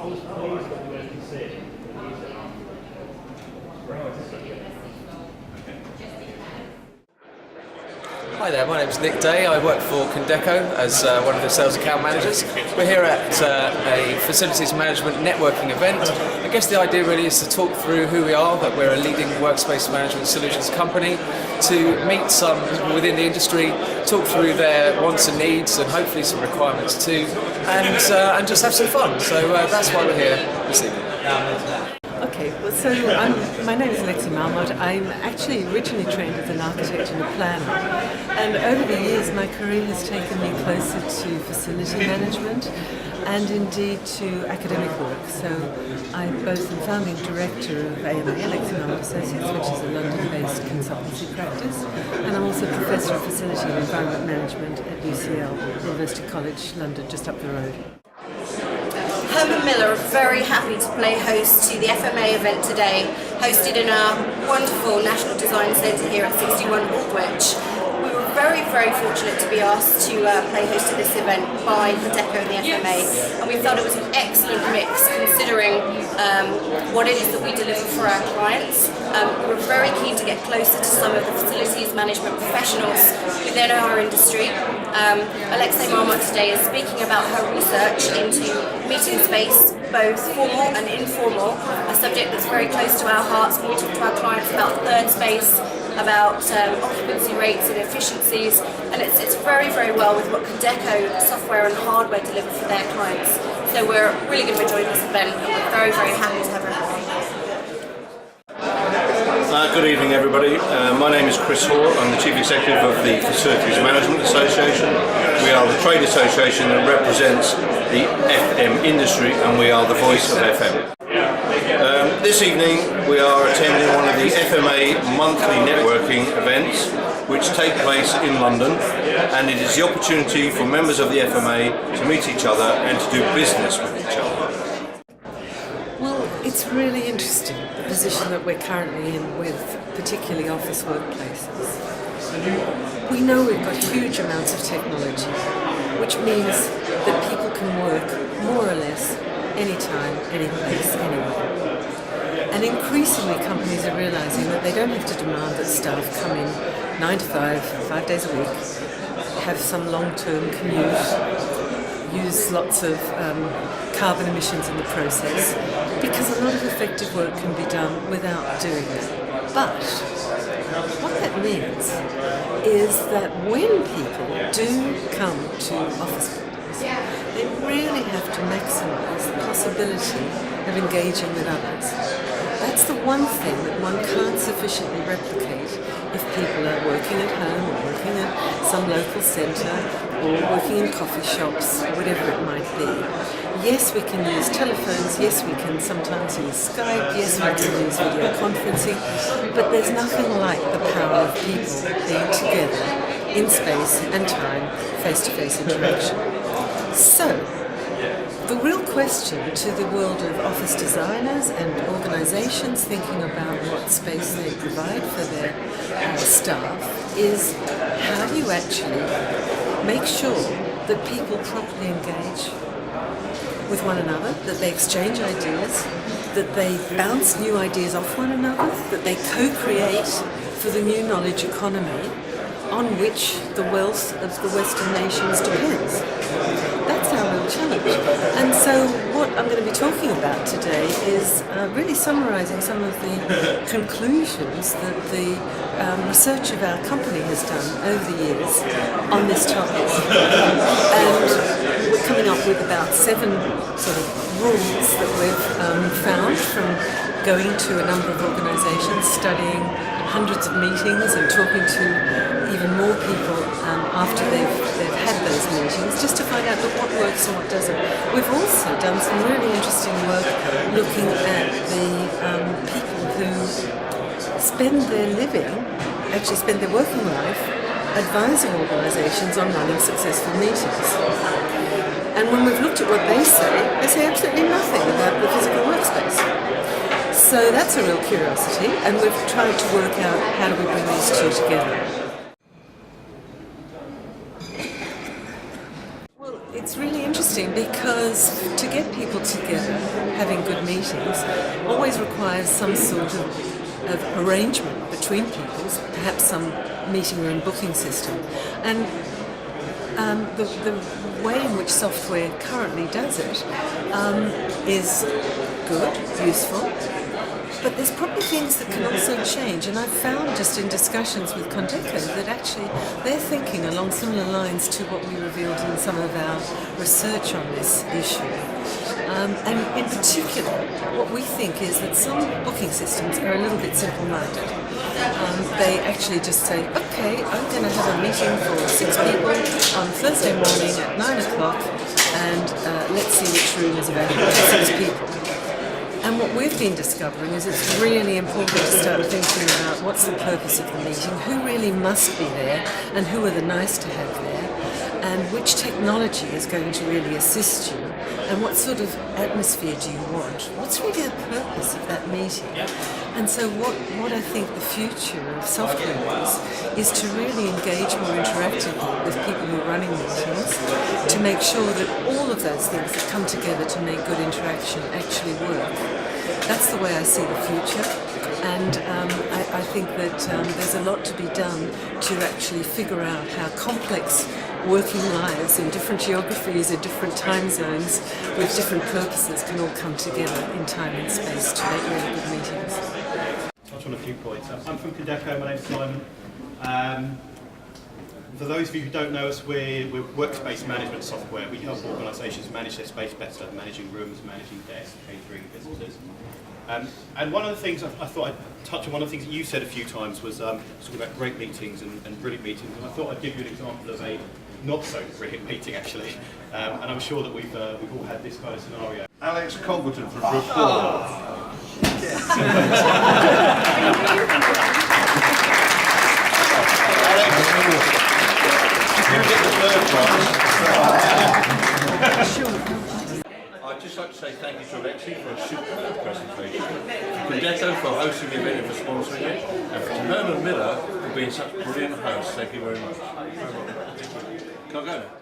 Hi there, my name is Nick Day. I work for Condeco as one of the sales account managers. We're here at a facilities management networking event. I guess the idea really is to talk through who we are, that we're a leading workspace management solutions company, to meet some people within the industry, talk through their wants and needs and hopefully some requirements too, and just have some fun. So that's why we're here this evening. Okay, well, so my name is Alexi Marmot. I'm actually originally trained as an architect and a planner, and over the years my career has taken me closer to facility management and indeed to academic work. So I'm both the founding director of FMA, Alexi Marmot Associates, which is a London-based consultancy practice, and I'm also Professor of Facility and Environment Management at UCL, University College London, just up the road. Herman Miller are very happy to play host to the FMA event today, hosted in our wonderful National Design Centre here at 61 Aldwych. We were very, very fortunate to be asked to play host to this event by Condeco and the FMA, and we thought it was an excellent mix considering what it is that we deliver for our clients. We're very keen to get closer to some of the facilities management professionals within our industry. Alexi Marmot today is speaking about her research into meeting space, both formal and informal, a subject that's very close to our hearts when we talk to our clients about third space, about occupancy rates and efficiencies, and it's very, very well with what Condeco software and hardware deliver for their clients. So we're really going to enjoy this event, and we're very, very happy to have her here. Good evening, everybody. My name is Chris Hoare. I'm the Chief Executive of the Facilities Management Association. We are the trade association that represents the FM industry, and we are the voice of FM. This evening we are attending one of the FMA monthly networking events which take place in London, and it is the opportunity for members of the FMA to meet each other and to do business with each other. Well, it's really interesting, the position that we're currently in with particularly office workplaces. We know we've got huge amounts of technology, which means that people can work more or less anytime, anyplace, anywhere. And increasingly companies are realising that they don't have to demand that staff come in 9 to 5 days a week, have some long-term commute, use lots of carbon emissions in the process, because a lot of effective work can be done without doing that. But what that means is that when people do come to office buildings, they really have to maximise the possibility of engaging with others. That's the one thing that one can't sufficiently replicate if people are working at home or working at some local centre or working in coffee shops, whatever it might be. Yes, we can use telephones, yes, we can sometimes use Skype, yes, we can use video conferencing, but there's nothing like the power of people being together in space and time, face-to-face interaction. So, the real question to the world of office designers and organisations thinking about what space they provide for their staff is, how do you actually make sure that people properly engage with one another, that they exchange ideas, that they bounce new ideas off one another, that they co-create for the new knowledge economy on which the wealth of the Western nations depends. That's our real challenge. And so what I'm going to be talking about today is really summarising some of the conclusions that the research of our company has done over the years on this topic. And we're coming up with about 7 sort of rules that we've found from going to a number of organisations, studying hundreds of meetings and talking to even more people after they've had those meetings, just to find out what works and what doesn't. We've also done some really interesting work looking at the people who spend their working life advising organisations on running successful meetings. And when we've looked at what they say absolutely nothing about the physical workspace. So that's a real curiosity, and we've tried to work out how do we bring these two together. Well, it's really interesting because to get getting people together, having good meetings, always requires some sort of arrangement between people, perhaps some meeting room booking system. And the way in which software currently does it is good, useful, but there's probably things that can also change. And I've found just in discussions with Condeco that actually they're thinking along similar lines to what we revealed in some of our research on this issue. And in particular, what we think is that some booking systems are a little bit simple-minded. They actually just say, okay, I'm going to have a meeting for 6 people on Thursday morning at 9 o'clock, and let's see which room is available for 6 people. And what we've been discovering is it's really important to start thinking about what's the purpose of the meeting, who really must be there, and who are the nice to have there, and which technology is going to really assist you, and what sort of atmosphere do you want? What's really the purpose of that meeting? And so what I think the future of software is to really engage more interactively with people who are running meetings, to make sure that all of those things that come together to make good interaction actually work. That's the way I see the future, and I think that there's a lot to be done to actually figure out how complex working lives in different geographies, in different time zones, with different purposes can all come together in time and space to make really good meetings. Touch on a few points. I'm from Condeco, my name's Simon. For those of you who don't know us, we're workspace management software. We help organisations manage their space better, managing rooms, managing desks, catering, visitors. And one of the things I thought I'd touch on, one of the things that you said a few times was talking about great meetings and brilliant meetings, and I thought I'd give you an example of a not so brilliant meeting actually, and I'm sure that we've all had this kind of scenario. Alex Colverton from Brookport. You get the third prize. I'd just like to say thank you to Alexi for a superb presentation, to Condeco for hosting the event and for sponsoring it, and to Herman Miller for being such brilliant hosts. Thank you very much. Can I go now?